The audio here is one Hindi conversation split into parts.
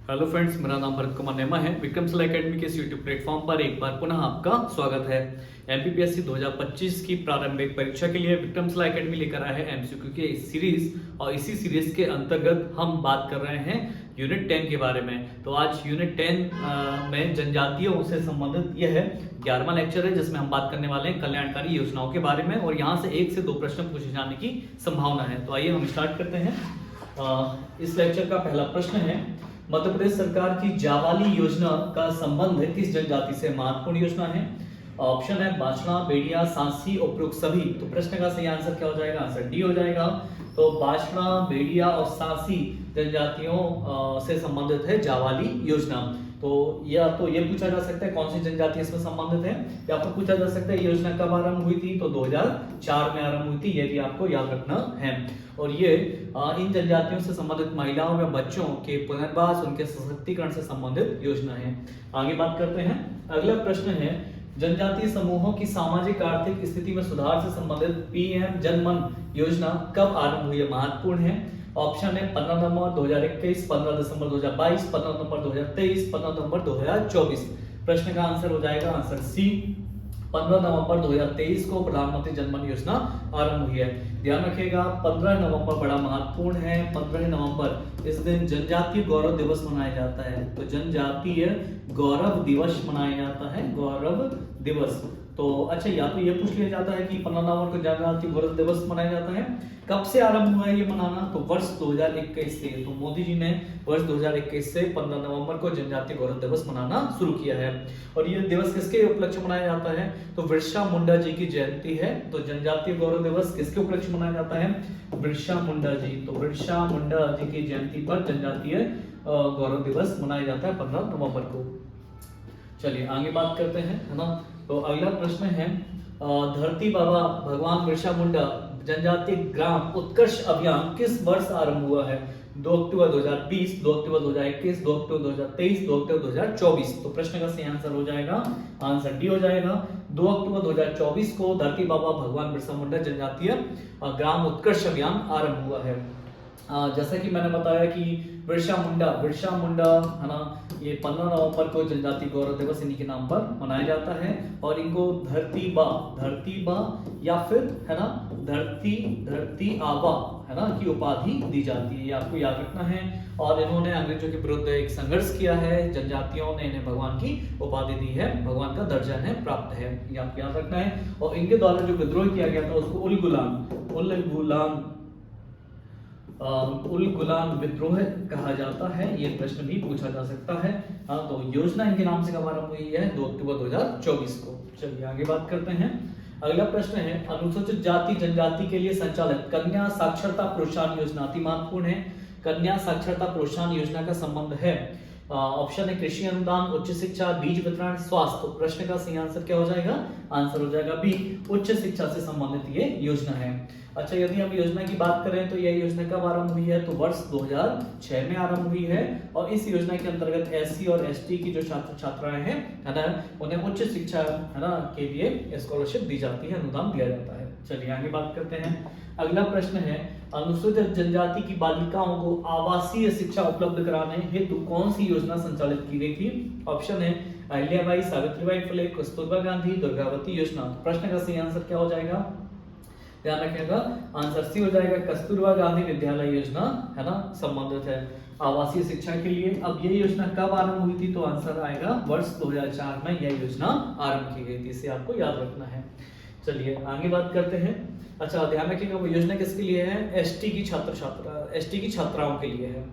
हेलो फ्रेंड्स, मेरा नाम भरत कुमार नेमा है। विक्रमशिला एकेडमी के इस यूट्यूब प्लेटफॉर्म पर एक बार पुनः आपका स्वागत है। एमपीपीएससी 2025 की प्रारंभिक परीक्षा के लिए विक्रमशिला एकेडमी लेकर आया है एमसीक्यू की इस सीरीज, और इसी सीरीज के अंतर्गत हम बात कर रहे हैं यूनिट 10 के बारे में। तो आज यूनिट 10 में जनजातियों से संबंधित यह है 11वां लेक्चर है, जिसमें हम बात करने वाले हैं कल्याणकारी योजनाओं के बारे में, और यहाँ से 1 से 2 प्रश्न पूछे जाने की संभावना है। तो आइए हम स्टार्ट करते हैं। इस लेक्चर का पहला प्रश्न है, मध्य प्रदेश सरकार की जावाली योजना का संबंध किस जनजाति से? महत्वपूर्ण योजना है। ऑप्शन है बाछड़ा, बेड़िया, सांसी, उपरोक्त सभी। तो प्रश्न का सही आंसर क्या हो जाएगा? आंसर डी हो जाएगा। तो बाछड़ा, बेड़िया और सांसी जनजातियों से संबंधित है जावाली योजना। तो या तो ये पूछा जा सकता है कौन सी जनजाति इसमें संबंधित है, या फिर पूछा जा सकता है योजना कब आरंभ हुई थी? तो 2004 में आरंभ हुई थी। ये भी आपको याद रखना है। और ये इन जनजातियों से संबंधित महिलाओं व बच्चों के पुनर्वास, उनके सशक्तिकरण से संबंधित योजना है। आगे बात करते हैं। अगला प्रश्न है, जनजातीय समूहों की सामाजिक आर्थिक स्थिति में सुधार से संबंधित पीएम जनमन योजना कब आरंभ हुई है? महत्वपूर्ण है। ऑप्शन है 15 नवंबर 2021, 15 दिसंबर 2022, 15 नवंबर 2023, 15 नवंबर 2024। प्रश्न का आंसर हो जाएगा आंसर सी, 15 नवंबर 2023 को प्रधानमंत्री जनमन योजना आरंभ हुई है। ध्यान रखिएगा 15 नवंबर बड़ा महत्वपूर्ण है। 15 नवंबर इस दिन जनजातीय गौरव दिवस मनाया जाता है। तो जनजातीय गौरव दिवस मनाया जाता है, गौरव दिवस। तो अच्छा, या तो ये पूछ लिया जाता है कि 15 नवंबर को जनजातीय गौरव दिवस मनाया जाता है, कब से आरंभ हुआ है ये मनाना? तो वर्ष 2021 से। तो मोदी जी ने वर्ष 2021 से 15 नवंबर को जनजातीय गौरव दिवस मनाना शुरू किया है। और ये दिवस किसके उपलक्ष्य मनाया जाता है? तो बिरसा मुंडा जी की जयंती है। तो जनजातीय गौरव दिवस किसके उपलक्ष्य मनाया जाता है? बिरसा मुंडा जी। तो बिरसा मुंडा जी की जयंती पर जनजातीय गौरव दिवस मनाया जाता है 15 नवंबर को। चलिए आगे बात करते हैं, है ना। तो अगला प्रश्न है, धरती बाबा भगवान बिरसा मुंडा जनजातीय ग्राम उत्कर्ष अभियान किस वर्ष आरंभ हुआ है? 2 अक्टूबर 2020, 2 अक्टूबर 2021, 2 अक्टूबर 2023, 2 अक्टूबर 2024। तो प्रश्न का सही आंसर हो जाएगा आंसर डी हो जाएगा। 2 अक्टूबर 2024 को धरती बाबा भगवान बिरसा मुंडा जनजातीय ग्राम उत्कर्ष अभियान आरंभ हुआ है। जैसा कि मैंने बताया कि बिरसा मुंडा है ना, ये 15 नवंबर को जनजातीय गौरव दिवस इन्हीं के नाम पर मनाया जाता है। और इनको धरती बा या फिर है ना धरती आबा है ना की उपाधि दी जाती है, ये आपको याद रखना है। और इन्होंने अंग्रेजों के विरुद्ध एक संघर्ष किया है। जनजातियों ने इन्हें भगवान की उपाधि दी है, भगवान का दर्जा इन्हें प्राप्त है, ये आपको याद रखना है। और इनके द्वारा जो विद्रोह किया गया था उसको उल गुलाम विद्रोह कहा जाता है। ये प्रश्न भी पूछा जा सकता है। हाँ, तो योजना इनके नाम से कब आरंभ हुई है? 2 अक्टूबर 2024 को। चलिए आगे बात करते हैं। अगला प्रश्न है, अनुसूचित जाति जनजाति के लिए संचालित कन्या साक्षरता प्रोत्साहन योजना अति महत्वपूर्ण है। कन्या साक्षरता प्रोत्साहन योजना का संबंध है, ऑप्शन है कृषि अनुदान, उच्च शिक्षा, बीज वितरण, स्वास्थ्य। प्रश्न का सही आंसर क्या हो जाएगा? आंसर हो जाएगा बी, उच्च शिक्षा से संबंधित ये योजना है। अच्छा, यदि हम योजना की बात करें तो यह योजना कब आरंभ हुई है? तो वर्ष 2006 में आरंभ हुई है। और इस योजना के अंतर्गत एससी और एसटी की जो छात्र छात्राएं हैं है ना, उन्हें उच्च शिक्षा है ना के लिए स्कॉलरशिप दी जाती है, अनुदान दिया जाता है। चलिए आगे बात करते हैं। अगला प्रश्न है, अनुसूचित जनजाति की बालिकाओं को आवासीय शिक्षा उपलब्ध कराने हेतु कौन सी योजना संचालित की गई थी? ऑप्शन है अहिल्याबाई, सावित्रीबाई फुले, कस्तूरबा गांधी, दुर्गावती योजना। प्रश्न का सही आंसर क्या हो जाएगा? ध्यान रखिएगा आंसर सी हो जाएगा, कस्तूरबा गांधी विद्यालय योजना है ना संबंधित है आवासीय शिक्षा के लिए। अब ये योजना कब आरंभ हुई थी? तो आंसर आएगा वर्ष 2004 में यह योजना आरंभ की गई थी, इसे आपको याद रखना है। चलिए आगे बात करते हैं। अच्छा, ध्यान रखिएगा वो योजना किसके लिए है? एसटी की छात्राओं के लिए है।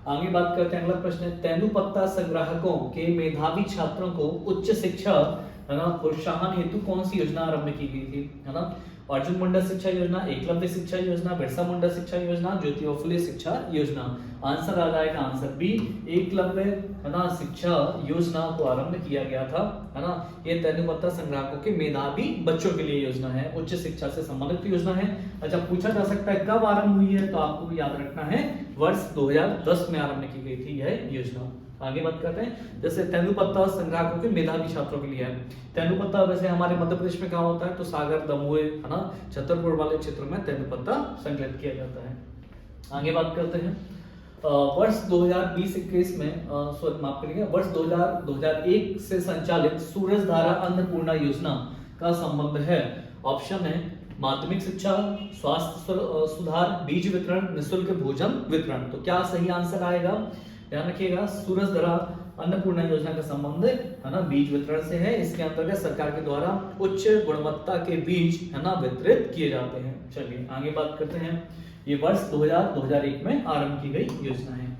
आगे बात करते हैं। अगला प्रश्न है, तेंदुपत्ता संग्राहकों के मेधावी छात्रों को उच्च शिक्षा है ना प्रोत्साहन हेतु कौन सी योजना आरंभ की गई थी? है ना, अर्जुन मुंडा शिक्षा योजना, एकलव्य शिक्षा योजना, बिरसा मुंडा शिक्षा योजना, ज्योतिबा फुले शिक्षा योजना। आंसर आ जाएगा आंसर बी, एकलव्य है ना शिक्षा योजना को आरंभ किया गया था, है ना। ये तेंदुपत्ता संग्राहकों के मेधावी बच्चों के लिए योजना है, उच्च शिक्षा से संबंधित योजना है। अच्छा, पूछा जा सकता है कब आरंभ हुई है? तो आपको याद रखना है वर्ष 2010 में आरंभ की गई थी यह योजना। आगे बात करते हैं। जैसे तेंदुपत्ता संग्राहकों के मेधावी छात्रों के लिए है। तेंदुपत्ता वैसे हमारे मध्य प्रदेश में कहाँ होता है? तो सागर, दमोह है ना, छतरपुर वाले क्षेत्रों में तेंदुपत्ता संकलित किया जाता है। आगे बात करते हैं। वर्ष 2020-21 में सॉरी माफ करिएगा, वर्ष 2001 से संचालित सूरजधारा अन्नपूर्णा योजना का संबंध है। ऑप्शन है माध्यमिक शिक्षा, स्वास्थ्य सुधार, बीज वितरण, निःशुल्क भोजन वितरण। तो क्या सही आंसर आएगा? ध्यान रखिएगा, सूरजधारा अन्नपूर्णा योजना का संबंध है ना बीज वितरण से है। इसके अंतर्गत सरकार के द्वारा उच्च गुणवत्ता के बीज है ना वितरित किए जाते हैं। चलिए आगे बात करते हैं। ये वर्ष 2001 में आरंभ की गई योजना है।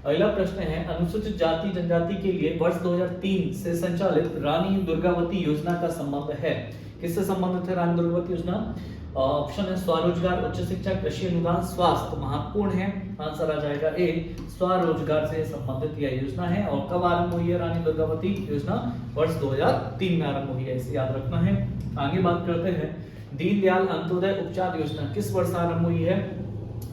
अगला प्रश्न है, अनुसूचित जाति जनजाति के लिए वर्ष 2003 से संचालित रानी दुर्गावती योजना का संबंध है। किससे संबंधित है रानी दुर्गावती योजना? ऑप्शन है स्वरोजगार, उच्च शिक्षा, कृषि अनुदान, स्वास्थ्य। महत्वपूर्ण है, आंसर आ जाएगा ए, स्वरोजगार से संबंधित यह योजना है। और कब आरंभ हुई है रानी दुर्गावती योजना? वर्ष 2003 में आरंभ हुई है, इसे याद रखना है। आगे बात करते हैं, दीनदयाल अंत्योदय उपचार योजना किस वर्ष आरंभ हुई है?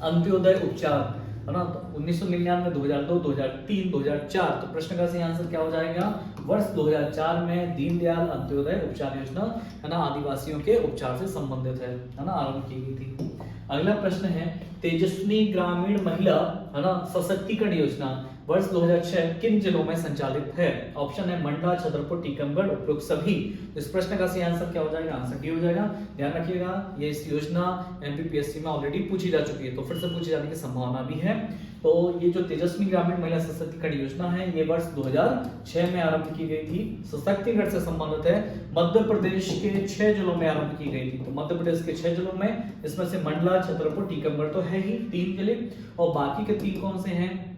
अंत्योदय उपचार है ना 1999, 2002, 2003, 2004। तो प्रश्न का सही आंसर क्या हो जाएगा? वर्ष 2004 में दीनदयाल अंत्योदय उपचार योजना है ना आदिवासियों के उपचार से संबंधित है ना आरंभ की गई थी। अगला प्रश्न है, तेजस्विनी ग्रामीण महिला है ना सशक्तिकरण योजना वर्ष 2006 किन जिलों में संचालित है? ऑप्शन है मंडला, छतरपुर, टीकमगढ़, उपरोक्त सभी। इस प्रश्न का सही आंसर क्या हो जाएगा? आंसर डी हो जाएगा। ध्यान रखिएगा, ये इस योजना एमपीपीएससी में ऑलरेडी पूछी जा चुकी है, तो फिर से पूछे जाने की संभावना भी है। तो ये जो तेजस्वी ग्रामीण महिला सशक्तिकरण योजना है, ये वर्ष 2006 में आरंभ की गई थी। सशक्तिकरण से संबंधित है, मध्य प्रदेश के 6 जिलों में आरंभ की गई थी। तो मध्य प्रदेश के 6 जिलों में, इसमें से मंडला, छतरपुर, टीकमगढ़ तो है ही 3 जिले, और बाकी के 3 कौन से हैं?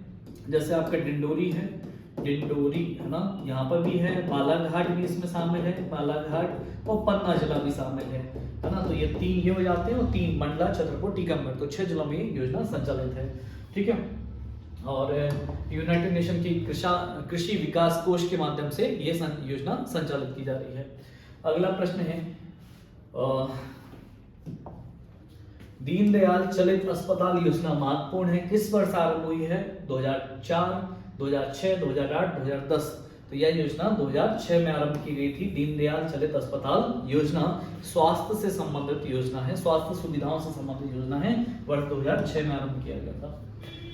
जैसे आपका डिंडोरी है, डिंडोरी है ना, यहाँ पर भी है, बालाघाट भी इसमें शामिल है, बालाघाट, और पन्ना जिला भी शामिल है ना। तो ये 3 ये हो जाते हैं, और 3 मंडला, छतरपुर, टीकमगढ़, तो 6 जिलों में ये योजना संचालित है। ठीक है, और यूनाइटेड नेशन की कृषि विकास कोष के माध्यम से ये योजना संचालित की जा रही है। अगला प्रश्न है, दीनदयाल चलित अस्पताल योजना महत्वपूर्ण है, किस वर्ष आरंभ हुई है? 2004, 2006, 2008, 2010। तो यह योजना 2006 में आरंभ की गई थी। दीनदयाल चलित अस्पताल योजना स्वास्थ्य से संबंधित योजना है, स्वास्थ्य सुविधाओं से संबंधित योजना है, वर्ष 2006 में आरंभ किया गया था।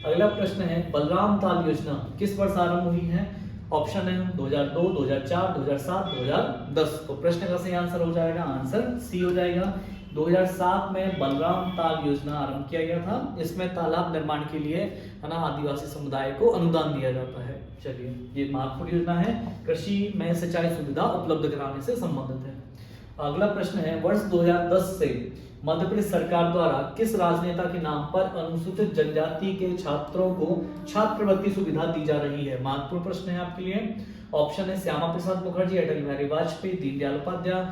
अगला प्रश्न है, बलराम ताल योजना किस वर्ष आरंभ हुई है? ऑप्शन है 2002, 2004, 2007, 2010। तो प्रश्न का सही आंसर हो जाएगा, आंसर सी हो जाएगा। 2007 में बलराम ताल योजना आरंभ किया गया था। इसमें तालाब निर्माण के लिए है ना आदिवासी समुदाय को अनुदान दिया जाता है। चलिए, ये महत्वपूर्ण योजना है, कृषि में सिंचाई सुविधा उपलब्ध कराने से संबंधित है। अगला प्रश्न है, वर्ष 2010 से मध्य प्रदेश सरकार द्वारा किस राजनेता के नाम पर अनुसूचित जनजाति के छात्रों को छात्रवृत्ति सुविधा दी जा रही है? महत्वपूर्ण प्रश्न है आपके लिए। ऑप्शन है श्यामा प्रसाद मुखर्जी, अटल बिहारी वाजपेयी, दीनदयाल उपाध्याय,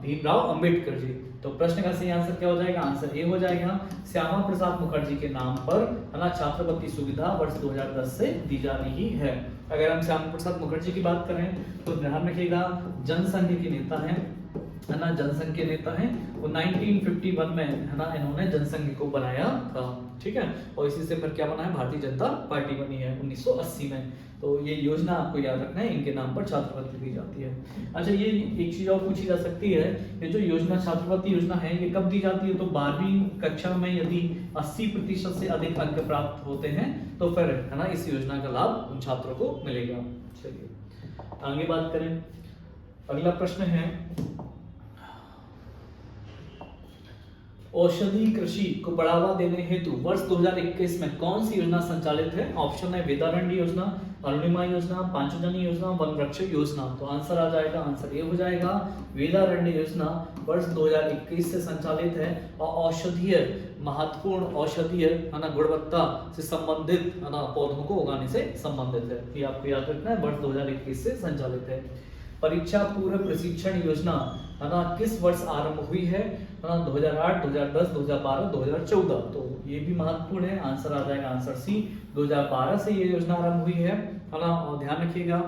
भीमराव अंबेडकर जी। तो प्रश्न का सही आंसर क्या हो जाएगा? आंसर ए हो जाएगा, श्यामा प्रसाद मुखर्जी के नाम पर है ना छात्रवृत्ति सुविधा वर्ष 2010 से दी जा रही है। अगर हम श्यामा प्रसाद मुखर्जी की बात करें तो ध्यान रखिएगा, जनसंघ के नेता हैं है ना, जनसंघ के नेता हैं। वो 1951 में है ना इन्होंने जनसंघ को बनाया था। ठीक है, और इसी से फिर क्या बना है? भारतीय जनता पार्टी बनी है 1980 में। तो ये योजना आपको याद रखना है, इनके नाम पर छात्रवृत्ति दी जाती है। अच्छा, ये एक चीज और पूछी जा सकती है, ये जो योजना छात्रवृत्ति योजना है ये कब दी जाती है? तो 12वीं कक्षा में यदि 80% से अधिक अंक प्राप्त होते हैं तो फिर है ना इस योजना का लाभ उन छात्रों को मिलेगा। चलिए आगे बात करें। अगला प्रश्न है, औषधि कृषि को बढ़ावा देने हेतु वर्ष 2021 में कौन सी योजना संचालित है? ऑप्शन है वेदारण्य योजना, अरुणिमा योजना, पांचजनी योजना, वन वृक्ष योजना। तो आंसर आ जाएगा, आंसर ये हो जाएगा, वेदारण्य योजना वर्ष 2021 से संचालित है और औषधीय महत्वपूर्ण औषधीय है ना गुणवत्ता से संबंधित है ना पौधों को उगाने से संबंधित है। ये आपको याद रखना है, वर्ष 2021 से संचालित है। परीक्षा पूर्व प्रशिक्षण योजना है ना किस वर्ष आरंभ हुई है? 2008, 2010, 2012, 2014। तो ये भी महत्वपूर्ण है, आंसर आ जाएगा, आंसर सी, 2012 से ये योजना आरंभ हुई है ना। और ध्यान रखिएगा,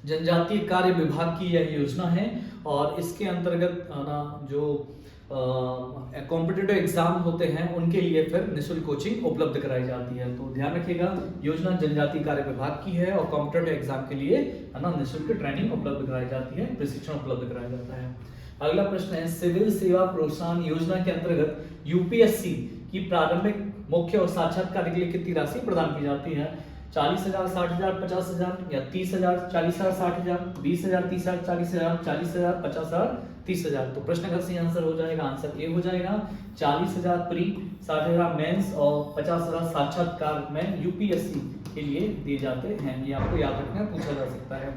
जनजातीय कार्य विभाग की यह योजना है और इसके अंतर्गत ना जो कॉम्पिटिटिव एग्जाम होते हैं उनके लिए फिर निःशुल्क कोचिंग उपलब्ध कराई जाती है। तो ध्यान रखिएगा, योजना जनजातीय कार्य विभाग की है और कॉम्पिटिटिव एग्जाम के लिए है ना निःशुल्क ट्रेनिंग उपलब्ध कराई जाती है, प्रशिक्षण उपलब्ध कराया जाता है। अगला प्रश्न है, सिविल सेवा प्रोत्साहन योजना के अंतर्गत यूपीएससी की प्रारंभिक मुख्य और साक्षात्कार के लिए कितनी राशि प्रदान की जाती है? 40,000, 60,000, 50,000 या 30,000, 40,000, 60,000, 20,000, 30,000, 40,000, 40,000, 50,000, 30,000। तो प्रश्न का सही आंसर हो जाएगा, आंसर ए हो जाएगा। 40,000 प्री, 60,000 मेंस और 50,000 साक्षात्कार में यूपीएससी के लिए दिए जाते हैं। ये आपको याद रखना, पूछा जा सकता है।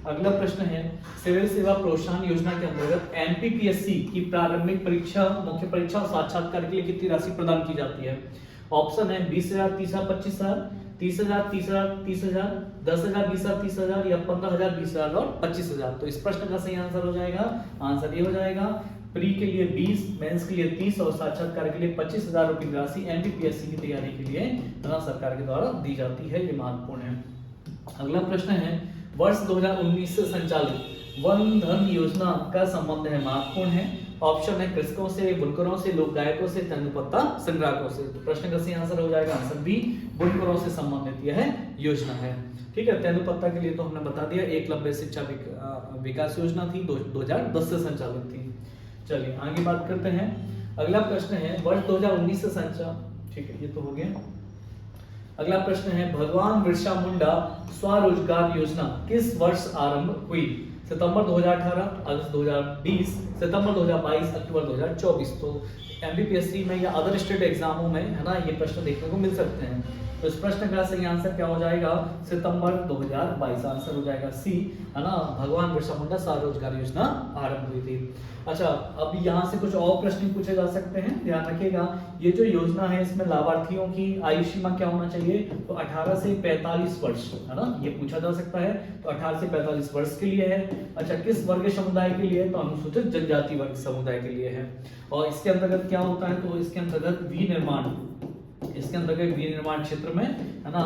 अगला प्रश्न है, सिविल सेवा प्रोत्साहन योजना के अंतर्गत एमपीपीएससी की प्रारंभिक परीक्षा, मुख्य परीक्षा और साक्षात्कार के लिए कितनी राशि प्रदान की जाती है? ऑप्शन है 20,000, 30,000, 25,000, 30,000, 30,000, 30,000, 10,000, 20,000, 30,000 या 15,000, 20,000 और 25,000। तो इस प्रश्न का सही आंसर हो जाएगा, आंसर ये हो जाएगा। प्री के लिए 20, मेंस के लिए 30 और साक्षात्कार के लिए 25,000 रुपए की राशि एमपीपीएससी की तैयारी के लिए सरकार के द्वारा दी जाती है। ये महत्वपूर्ण है। अगला प्रश्न है, वर्ष 2019 से संचालित वन धन योजना का संबंध है, महत्वपूर्ण है। ऑप्शन है कृषकों से, बुनकरों से, लोक गायकों से, तेंदुपत्ता संग्राहकों से। तो प्रश्न का सही आंसर हो जाएगा, आंसर बी, बुनकरों से संबंधित यह योजना है। ठीक है, तेंदुपत्ता के लिए तो हमने बता दिया, एकलव्य शिक्षा विकास योजना थी, 2010 से संचालित थी। चलिए आगे बात करते हैं। अगला प्रश्न है, वर्ष 2019 से संचालित, ठीक है ये तो हो गया। अगला प्रश्न है, भगवान बिरसा मुंडा स्वरोजगार योजना किस वर्ष आरंभ हुई? सितंबर 2018, अगस्त 2020, सितंबर 2022, अक्टूबर 2024। तो एमपीपीएससी में या अदर स्टेट एग्जामों में है ना ये प्रश्न देखने को मिल सकते हैं। तो इस प्रश्न का सही आंसर क्या हो जाएगा? सितंबर 2022, आंसर हो जाएगा सी, है ना। भगवान बिरसा मुंडा स्वरोजगार योजना आरंभ हुई थी। अच्छा, अब यहाँ से कुछ और प्रश्न पूछे जा सकते हैं, ध्यान रखिएगा। ये जो योजना है इसमें लाभार्थियों की आयु सीमा क्या होना चाहिए? तो 18 से 45 वर्ष, है ना, ये पूछा जा सकता है। तो 18 से 45 वर्ष के लिए है। अच्छा, किस वर्ग समुदाय के लिए? तो अनुसूचित जनजाति वर्ग समुदाय के लिए है। और इसके अंतर्गत क्या होता है? तो इसके अंतर्गत विनिर्माण, इसके अंतर्गत विनिर्माण क्षेत्र में, है ना,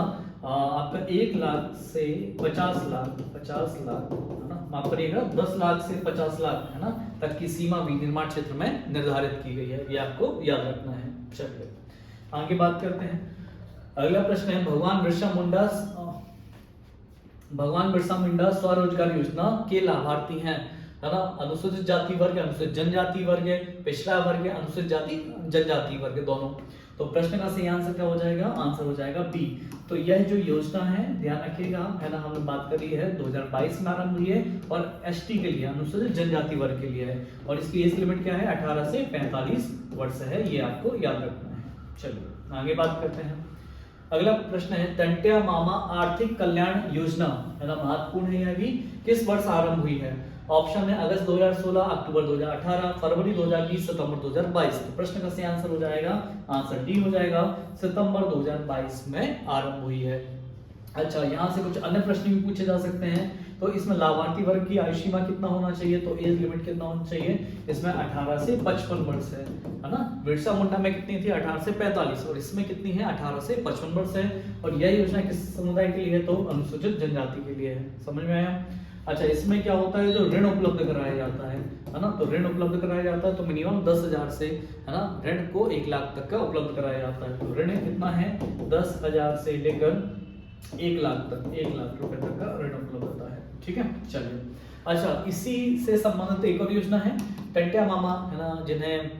आपका 1 लाख से 50 लाख, 50 लाख, है ना, माफ करिएगा, 10 लाख से 50 लाख, है ना, तक की सीमा विनिर्माण क्षेत्र में निर्धारित की गई है। ये आपको याद रखना है। चलिए आगे बात करते हैं। अगला प्रश्न है, भगवान बिरसा मुंडा स्वरोजगार योजना के लाभार्थी हैं, है ना, अनुसूचित जाति वर्ग, अनुसूचित जनजाति वर्ग, पिछड़ा वर्ग, अनुसूचित जाति जनजाति वर्ग दोनों। तो प्रश्न का सही आंसर क्या हो जाएगा? आंसर हो जाएगा बी। तो यह जो योजना है, ध्यान रखिएगा, है ना, हमने बात करी है 2022 में आरंभ हुई है और एसटी के लिए, अनुसूचित जनजाति वर्ग के लिए है। और इसकी एज लिमिट क्या है? 18 से 45 वर्ष है। ये आपको याद रखना है। चलिए आगे बात करते हैं। अगला प्रश्न है, टंट्या मामा आर्थिक कल्याण योजना, है ना, महत्वपूर्ण है। यह भी किस वर्ष आरंभ हुई है? ऑप्शन है अगस्त 2016, अक्टूबर 2018, फरवरी 2020, सितंबर 2022। तो प्रश्न का सही आंसर हो जाएगा, आंसर डी हो जाएगा, सितंबर 2022 में आरंभ हुई है। अच्छा, यहाँ से कुछ अन्य प्रश्न भी पूछे जा सकते हैं। तो इसमें लाभार्थी वर्ग की आयु सीमा कितना होना चाहिए? तो एज लिमिट कितना होना चाहिए? इसमें 18 से 55 वर्ष है ना। बिरसा मुंडा में कितनी थी? 18 से 45, और इसमें कितनी है? 18 से 55 वर्ष है। और यह योजना किस समुदाय के लिए है? तो अनुसूचित जनजाति के लिए है। समझ में आया? अच्छा, इसमें क्या होता है? जो ऋण उपलब्ध कराया जाता है ना, तो ऋण उपलब्ध कराया जाता है तो मिनिमम 10,000 से, है ना, ऋण को 1 लाख तक का उपलब्ध कराया जाता है। तो ऋण कितना है? 10,000 से लेकर 1 लाख तक, 1 लाख रुपए तक का ऋण उपलब्ध होता है। ठीक है, चलिए। अच्छा, इसी से संबंधित एक और योजना है, टंट्या मामा, है ना, जिन्हें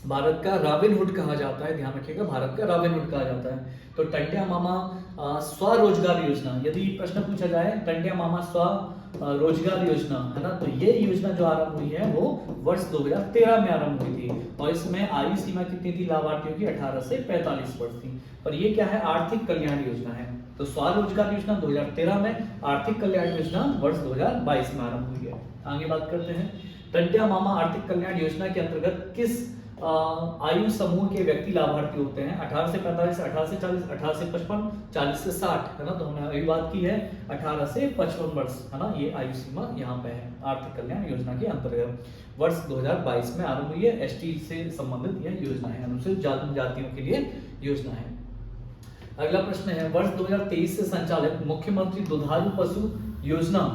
भारत का रॉबिनहुड कहा जाता है। ध्यान रखिएगा, भारत का रॉबिनहुड कहा जाता है। तो टंट्या मामा स्वरोजगार योजना, यदि प्रश्न पूछा जाए टंट्या मामा स्वरोजगार योजना, है ना, तो ये योजना जो आरंभ हुई है वो वर्ष 2013 में आरंभ हुई थी। और इसमें आयु सीमा कितनी थी लाभार्थियों की? 18 से 45 वर्ष थी। और ये क्या है? आर्थिक कल्याण योजना है। तो स्वरोजगार योजना 2013 में, आर्थिक कल्याण योजना वर्ष 2022 में आरंभ हुई है। आगे बात करते हैं। टंट्या मामा आर्थिक कल्याण योजना के अंतर्गत किस आयु समूह के व्यक्ति लाभार्थी होते हैं? 18 से 45, 18 से 40, 18 से 55, 40 से 60, है ना। तो हमने अभी बात की है 18 से 55 वर्ष, है ना, ये आयु सीमा यहाँ पे है आर्थिक कल्याण योजना के अंतर्गत। वर्ष 2022 में आरंभ हुई है। एसटी से संबंधित यह योजना है, अनुसूचित जातियों के लिए योजना है। अगला प्रश्न है, वर्ष 2023 से संचालित मुख्यमंत्री दुधारू पशु योजना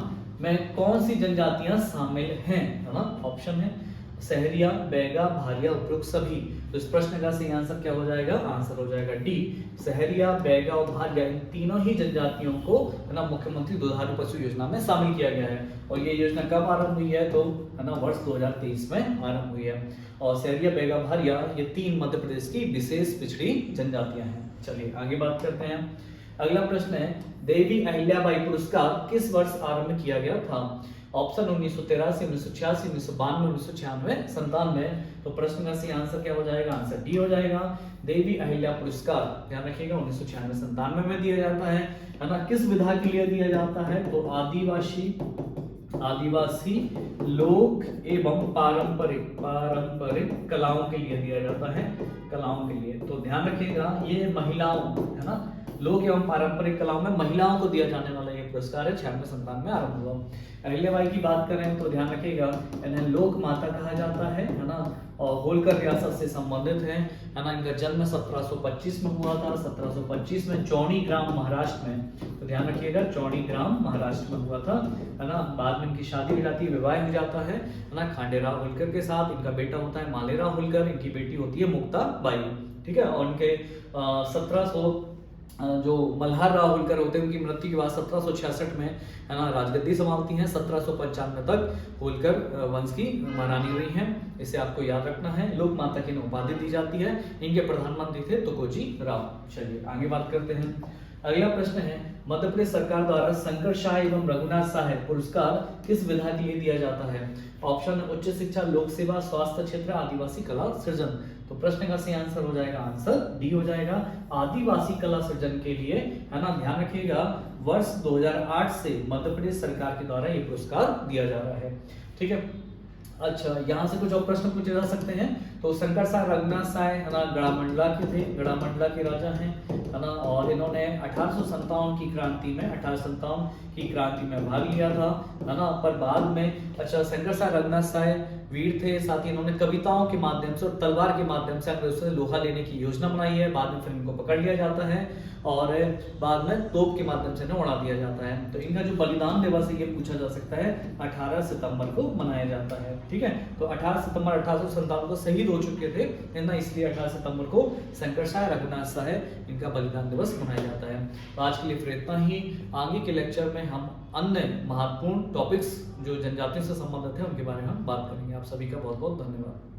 में कौन सी जनजातियां शामिल हैं? है ना। ऑप्शन है सहरिया, बैगा, भारिया, उपरोक्त सभी। तो इस प्रश्न का सही आंसर क्या हो जाएगा? आंसर हो जाएगा डी, सहरिया, बैगा और भारिया, इन तीनों ही जनजातियों को है ना मुख्यमंत्री दुधारू पशु योजना में शामिल किया गया है। और ये योजना कब आरंभ हुई है? तो है ना वर्ष 2023 में आरंभ हुई है। और सहरिया, बैगा, भारिया ये 3 मध्य प्रदेश की विशेष पिछड़ी जनजातियां हैं। चलिए आगे बात करते हैं। अगला प्रश्न है, देवी अहिल्याबाई पुरस्कार किस वर्ष आरंभ किया गया था? ऑप्शन 1983, 1986, 1992, 1996, 97। तो प्रश्न का सही आंसर क्या हो जाएगा? आंसर डी हो जाएगा। देवी अहिल्या पुरस्कार ध्यान रखिएगा 1996, 97 में दिया जाता है ना। किस विधा के लिए दिया जाता है? तो आदिवासी लोक एवं पारंपरिक कलाओं के लिए दिया जाता है, कलाओं के लिए। तो ध्यान रखिएगा ये महिलाओं है ना, लोक एवं पारंपरिक कलाओं में महिलाओं को दिया जाने वाला ये पुरस्कार है। 96-97 में आरंभ हुआ। अहिल्याबाई की बात करें तो ध्यान रखिएगा इन्हें लोक माता कहा जाता है ना, और होलकर रियासत से संबंधित है ना। इनका जन्म 1725 में हुआ था, 1725 में चौड़ी ग्राम महाराष्ट्र में। तो ध्यान रखिएगा चौड़ी ग्राम महाराष्ट्र में हुआ था है ना। बाद में इनकी शादी हो जाती है, विवाह हो जाता है ना खांडेराव होलकर के साथ। इनका बेटा होता है मालेराव होलकर, इनकी बेटी होती है मुक्ता बाई, ठीक है। और इनके 1700 जो मल्हार राव होलकर होते हैं उनकी मृत्यु के बाद 1766 में है ना राजगद्दी संभालती हैं। 1795 तक होलकर वंश की महारानी रही हैं, इसे आपको याद रखना है। लोक माता की उपाधि दी जाती है। इनके प्रधानमंत्री थे तुकोजी राव। चलिए आगे बात करते हैं। अगला प्रश्न है, मध्य प्रदेश सरकार द्वारा शंकर शाह एवं रघुनाथ शाह पुरस्कार किस विधा के लिए दिया जाता है? ऑप्शन उच्च शिक्षा, लोक सेवा, स्वास्थ्य क्षेत्र, आदिवासी कला सृजन। तो प्रश्न का सही आंसर हो जाएगा, आंसर डी हो जाएगा, आदिवासी कला सृजन के लिए है ना। ध्यान रखिएगा वर्ष 2008 से मध्य प्रदेश सरकार के द्वारा ये पुरस्कार दिया जा रहा है, ठीक है। अच्छा, यहाँ से कुछ और प्रश्न पूछे जा सकते हैं। तो शंकर शाह रघुनाथ शाह है ना गढ़ामंडला के थे, गढ़ामंडला के राजा हैं है ना। और इन्होंने 1857 की क्रांति में 1857 की क्रांति में भाग लिया था है ना। पर बाद में अच्छा शंकर शाह रघुनाथ शाह वीर थे, साथ ही इन्होंने कविताओं के माध्यम से और तलवार के माध्यम से अंग्रेजों से लोहा लेने की योजना बनाई है। बाद में फिर इनको पकड़ लिया जाता है और बाद में तोप के माध्यम से उड़ा दिया जाता है। तो इनका जो बलिदान दिवस है ये पूछा जा सकता है 18 सितंबर को मनाया जाता है, ठीक है। तो 18 सितंबर 1857 को शहीद हो चुके थे ना, इसलिए 18 सितंबर को शंकर शाह रघुनाथ शाह इनका बलिदान दिवस मनाया जाता है। तो आज के लिए फिर इतना ही। आगे के लेक्चर में हम अन्य महत्वपूर्ण टॉपिक्स जो जनजातियों से संबंधित है उनके बारे में हम बात करेंगे। आप सभी का बहुत बहुत धन्यवाद।